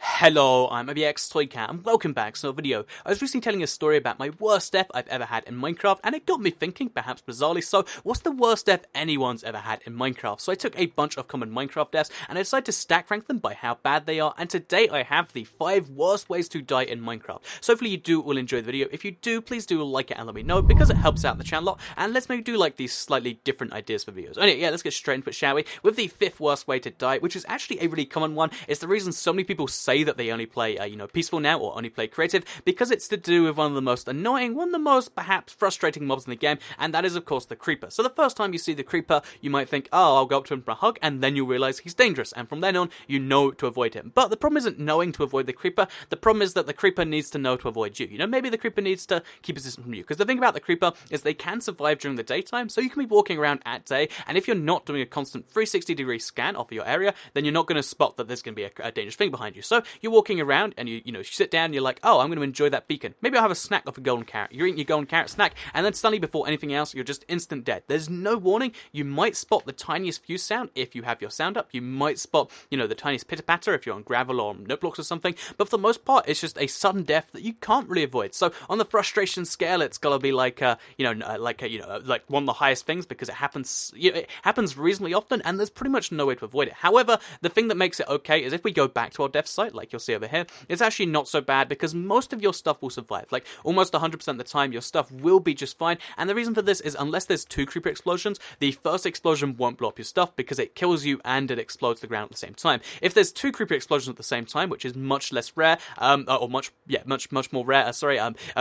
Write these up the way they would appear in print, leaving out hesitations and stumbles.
Hello, I'm Toycat and welcome back to another video. I was recently telling a story about my worst death I've ever had in Minecraft, and it got me thinking, perhaps bizarrely so, what's the worst death anyone's ever had in Minecraft? So I took a bunch of common Minecraft deaths and I decided to stack rank them by how bad they are, and today I have the 5 worst ways to die in Minecraft. So hopefully you will enjoy the video. If you do, please do like it and let me know, because it helps out the channel a lot, and let's maybe do like these slightly different ideas for videos. Anyway, yeah, let's get straight into it, shall we? With the 5th worst way to die, which is actually a really common one. It's the reason so many people say that they only play peaceful now, or only play creative, because it's to do with one of the most annoying, one of the most perhaps frustrating mobs in the game, and that is of course the creeper. So the first time you see the creeper, you might think, oh, I'll go up to him for a hug, and then you'll realize he's dangerous, and from then on, you know to avoid him. But the problem isn't knowing to avoid the creeper, the problem is that the creeper needs to know to avoid you. Maybe the creeper needs to keep his distance from you, because the thing about the creeper is they can survive during the daytime, so you can be walking around at day, and if you're not doing a constant 360-degree scan of your area, then you're not going to spot that there's going to be a dangerous thing behind you. So you're walking around, and you sit down and you're like, oh, I'm going to enjoy that beacon. Maybe I'll have a snack off a golden carrot. You're eating your golden carrot snack, and then suddenly before anything else, you're just instant dead. There's no warning. You might spot the tiniest fuse sound if you have your sound up. You might spot, the tiniest pitter-patter if you're on gravel or note blocks or something, but for the most part, it's just a sudden death that you can't really avoid. So on the frustration scale, it's gotta be like one of the highest things, because it happens reasonably often, and there's pretty much no way to avoid it. However, the thing that makes it okay is if we go back to our death site, like you'll see over here, it's actually not so bad, because most of your stuff will survive. Like, almost 100% of the time, your stuff will be just fine, and the reason for this is unless there's 2 creeper explosions, the first explosion won't blow up your stuff, because it kills you and it explodes the ground at the same time. If there's 2 creeper explosions at the same time, which is much less rare, much more rare,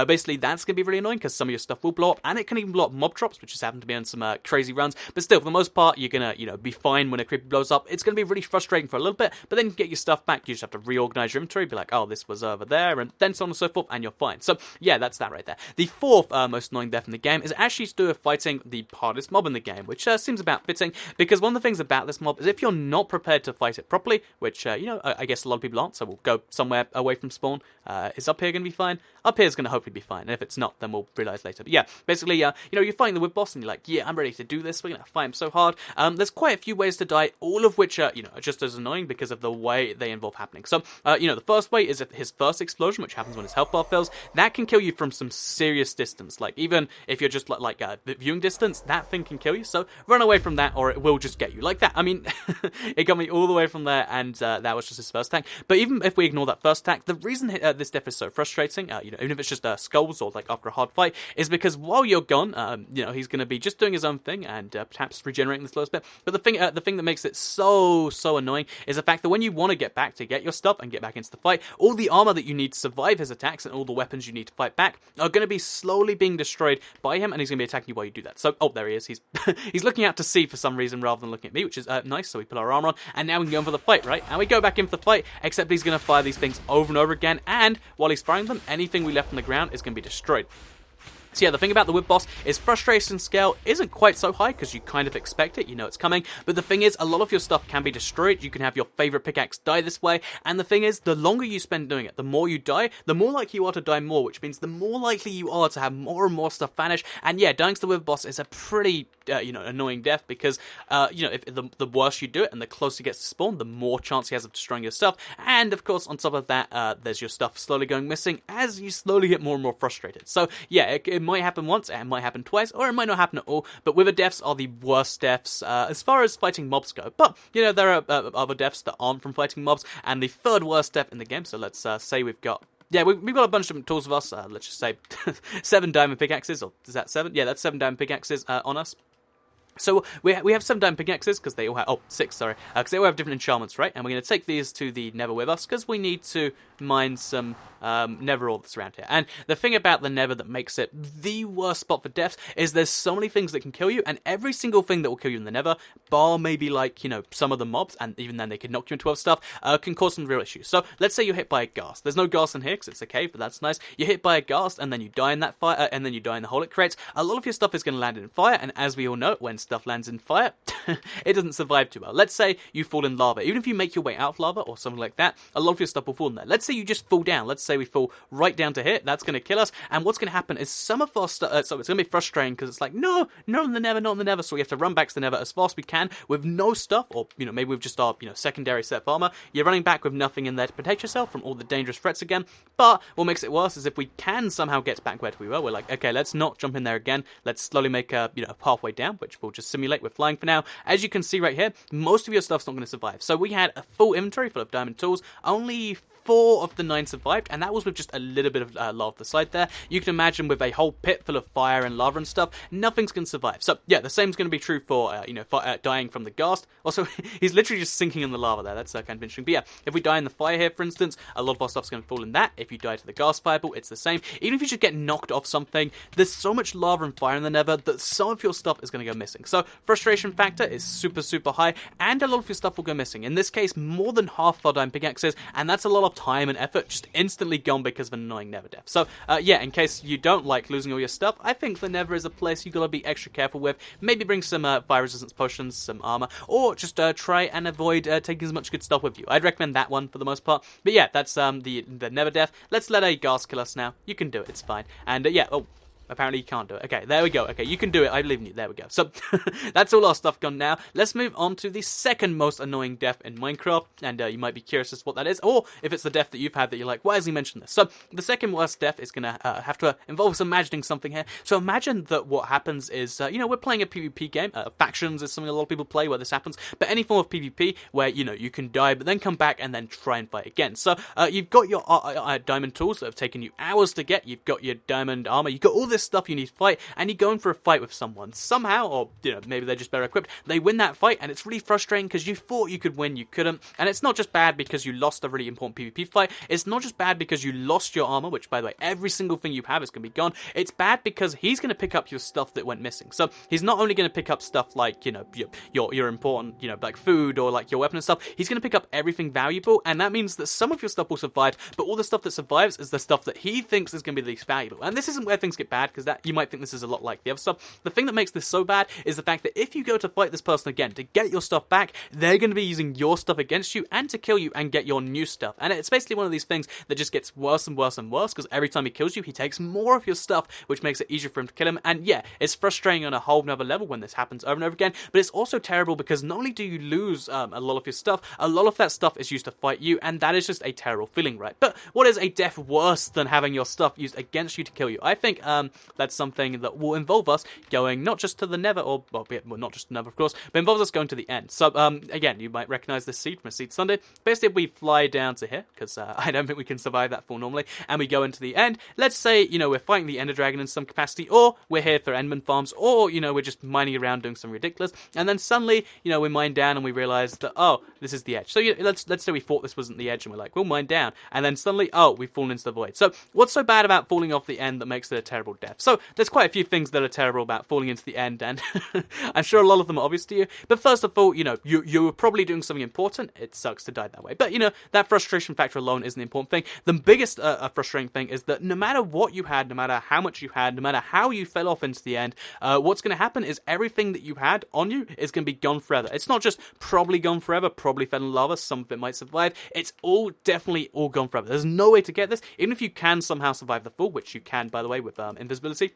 basically that's going to be really annoying, because some of your stuff will blow up, and it can even blow up mob drops, which has happened to me on some crazy runs, but still, for the most part, you're gonna, be fine when a creeper blows up. It's gonna be really frustrating for a little bit, but then you get your stuff back, you just have to reorganize your inventory, be like, oh, this was over there, and then so on and so forth, and you're fine. So, yeah, that's that right there. The 4th most annoying death in the game is actually to do with fighting the hardest mob in the game, which seems about fitting, because one of the things about this mob is if you're not prepared to fight it properly, which, I guess a lot of people aren't, so we'll go somewhere away from spawn. Is up here going to be fine? Up here is going to hopefully be fine, and if it's not, then we'll realize later. But yeah, basically, you're fighting the whip boss, and you're like, yeah, I'm ready to do this, we're going to fight him so hard. There's quite a few ways to die, all of which are, are just as annoying because of the way they involve happening. So, the first way is if his first explosion, which happens when his health bar fills, that can kill you from some serious distance. Like, even if you're just like viewing distance, that thing can kill you, so run away from that, or it will just get you. Like that, I mean, it got me all the way from there, and that was just his first attack. But even if we ignore that first attack, the reason this death is so frustrating, even if it's just skulls or like after a hard fight, is because while you're gone, he's going to be just doing his own thing and perhaps regenerating the slowest bit. But the thing that makes it so annoying is the fact that when you want to get back to get your stuff and get back into the fight, all the armor that you need to survive his attacks and all the weapons you need to fight back are going to be slowly being destroyed by him, and he's going to be attacking you while you do that. So, oh, there he is. He's looking out to sea for some reason rather than looking at me, which is nice. So we put our armor on, and now we can go in for the fight, right? And we go back in for the fight, except he's going to fire these things over and over again, and while he's firing them, anything we left on the ground is going to be destroyed. So yeah, the thing about the whip boss is frustration scale isn't quite so high, because you kind of expect it, it's coming, but the thing is, a lot of your stuff can be destroyed. You can have your favorite pickaxe die this way, and the thing is, the longer you spend doing it, the more you die, the more likely you are to die more, which means the more likely you are to have more and more stuff vanish, and yeah, dying to the whip boss is a pretty, annoying death, because, if the worse you do it, and the closer he gets to spawn, the more chance he has of destroying your stuff, and of course, on top of that, there's your stuff slowly going missing as you slowly get more and more frustrated. So yeah, it might happen once, it might happen twice, or it might not happen at all, but wither deaths are the worst deaths as far as fighting mobs go. But, there are other deaths that aren't from fighting mobs, and the 3rd worst death in the game, so let's say we've got... Yeah, we've got a bunch of different tools with us, let's just say 7 diamond pickaxes, or is that 7? Yeah, that's 7 diamond pickaxes on us. So we have 7 diamond pickaxes, because they all have... Oh, 6, sorry. Because they all have different enchantments, right? And we're going to take these to the Nether with us, because we need to mine some Nether ore that's around here. And the thing about the Nether that makes it the worst spot for deaths is there's so many things that can kill you, and every single thing that will kill you in the Nether, bar maybe like, some of the mobs, and even then they can knock you into other stuff, can cause some real issues. So let's say you're hit by a ghast. There's no ghast in here, because it's a cave, but that's nice. You're hit by a ghast, and then you die in that fire, and then you die in the hole it creates. A lot of your stuff is going to land in fire, and as we all know, when stuff lands in fire, it doesn't survive too well. Let's say you fall in lava. Even if you make your way out of lava or something like that, a lot of your stuff will fall in there. Let's say you just fall down. Let's say we fall right down to here. That's going to kill us. And what's going to happen is some of our stuff, so it's going to be frustrating because it's like, no, not in the Nether, not in the Nether. So we have to run back to the Nether as fast as we can with no stuff, or, maybe with just our, secondary set of armor. You're running back with nothing in there to protect yourself from all the dangerous threats again. But what makes it worse is if we can somehow get back where we were, we're like, okay, let's not jump in there again. Let's slowly make a pathway down, which we'll just simulate with flying for now. As you can see right here, most of your stuff's not going to survive. So we had a full inventory full of diamond tools. Only 4 of the 9 survived, and that was with just a little bit of lava off the side there. You can imagine with a whole pit full of fire and lava and stuff, nothing's going to survive. So yeah, the same's going to be true for dying from the ghast. Also, he's literally just sinking in the lava there. That's kind of interesting. But yeah, if we die in the fire here, for instance, a lot of our stuff's going to fall in that. If you die to the ghast fireball, it's the same. Even if you just get knocked off something, there's so much lava and fire in the Nether that some of your stuff is going to go missing. So frustration factor is super, super high, and a lot of your stuff will go missing. In this case, more than half of our diamond pickaxes, and that's a lot of time and effort just instantly gone because of an annoying Nether death. So yeah, in case you don't like losing all your stuff, I think the Nether is a place you gotta be extra careful with. Maybe bring some fire resistance potions, some armor, or just try and avoid taking as much good stuff with you. I'd recommend that one for the most part. But yeah, that's the Nether death. Let's let a ghast kill us now. You can do it, it's fine. And yeah, oh, apparently you can't do it. Okay, there we go. Okay, you can do it. I believe in you. There we go. So, that's all our stuff gone now. Let's move on to the second most annoying death in Minecraft. And you might be curious as to what that is. Or if it's the death that you've had that you're like, why has he mentioned this? So, the second worst death is going to have to involve us imagining something here. So, imagine that what happens is, we're playing a PvP game. Factions is something a lot of people play where this happens. But any form of PvP where, you can die, but then come back and then try and fight again. So, you've got your diamond tools that have taken you hours to get. You've got your diamond armor. You've got all this stuff you need to fight, and you're going for a fight with someone. Somehow, or maybe they're just better equipped, they win that fight, and it's really frustrating because you thought you could win, you couldn't. And it's not just bad because you lost a really important PvP fight. It's not just bad because you lost your armor, which, by the way, every single thing you have is going to be gone. It's bad because he's going to pick up your stuff that went missing. So he's not only going to pick up stuff like your important like food or like your weapon and stuff. He's going to pick up everything valuable, and that means that some of your stuff will survive, but all the stuff that survives is the stuff that he thinks is going to be the least valuable. And this isn't where things get bad, because that you might think this is a lot like the other stuff. The thing that makes this so bad is the fact that if you go to fight this person again to get your stuff back, they're going to be using your stuff against you and to kill you and get your new stuff. And it's basically one of these things that just gets worse and worse and worse, because every time he kills you, he takes more of your stuff, which makes it easier for him to kill him. And yeah, it's frustrating on a whole nother level when this happens over and over again, but it's also terrible because not only do you lose a lot of your stuff, a lot of that stuff is used to fight you, and that is just a terrible feeling, right? But what is a death worse than having your stuff used against you to kill you? I think that's something that will involve us going not just to the Nether, or well, not just the Nether, of course, but involves us going to the end. So again, you might recognize this seed from a Seed Sunday. Basically, if we fly down to here, because I don't think we can survive that fall normally, and we go into the end, let's say we're fighting the Ender Dragon in some capacity, or we're here for Enderman farms, or we're just mining around doing some ridiculous, and then suddenly we mine down and we realize that, oh, this is the edge. So let's say we thought this wasn't the edge, and we're like, we'll mine down, and then suddenly, oh, we've fallen into the void. So what's so bad about falling off the end that makes it a terrible death? So there's quite a few things that are terrible about falling into the end, and I'm sure a lot of them are obvious to you. But first of all, you were probably doing something important. It sucks to die that way. But that frustration factor alone isn't the important thing. The biggest frustrating thing is that no matter what you had, no matter how much you had, no matter how you fell off into the end, what's going to happen is everything that you had on you is going to be gone forever. It's not just probably gone forever, probably fell in lava, some of it might survive. It's all definitely all gone forever. There's no way to get this. Even if you can somehow survive the fall, which you can, by the way, with invisibility.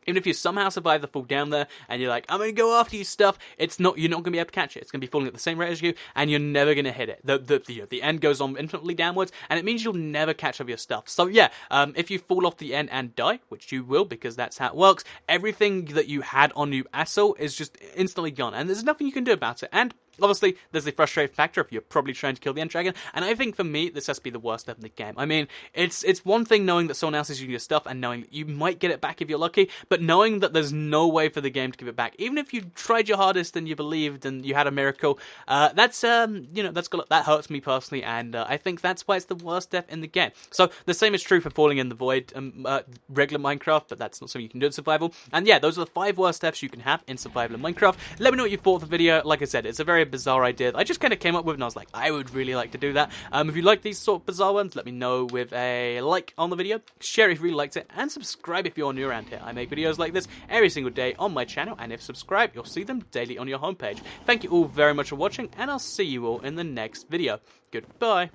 Even if you somehow survive the fall down there, and you're like, I'm going to go after you stuff, you're not going to be able to catch it. It's going to be falling at the same rate as you, and you're never going to hit it. The end goes on infinitely downwards, and it means you'll never catch up your stuff. So yeah, if you fall off the end and die, which you will, because that's how it works, everything that you had on you at all is just instantly gone, and there's nothing you can do about it. And obviously, there's the frustrating factor if you're probably trying to kill the End Dragon, and I think for me, this has to be the worst death in the game. I mean, it's one thing knowing that someone else is using your stuff and knowing that you might get it back if you're lucky, but knowing that there's no way for the game to give it back, even if you tried your hardest and you believed and you had a miracle, that hurts me personally, and I think that's why it's the worst death in the game. So the same is true for falling in the void, regular Minecraft, but that's not something you can do in survival. And yeah, those are the 5 worst deaths you can have in survival in Minecraft. Let me know what you thought of the video. Like I said, it's a very bizarre idea that I just kind of came up with, and I was like, I would really like to do that. If you like these sort of bizarre ones, let me know with a like on the video, share if you really liked it, and subscribe if you're new around here. I make videos like this every single day on my channel, and if subscribed, you'll see them daily on your homepage. Thank you all very much for watching, and I'll see you all in the next video. Goodbye.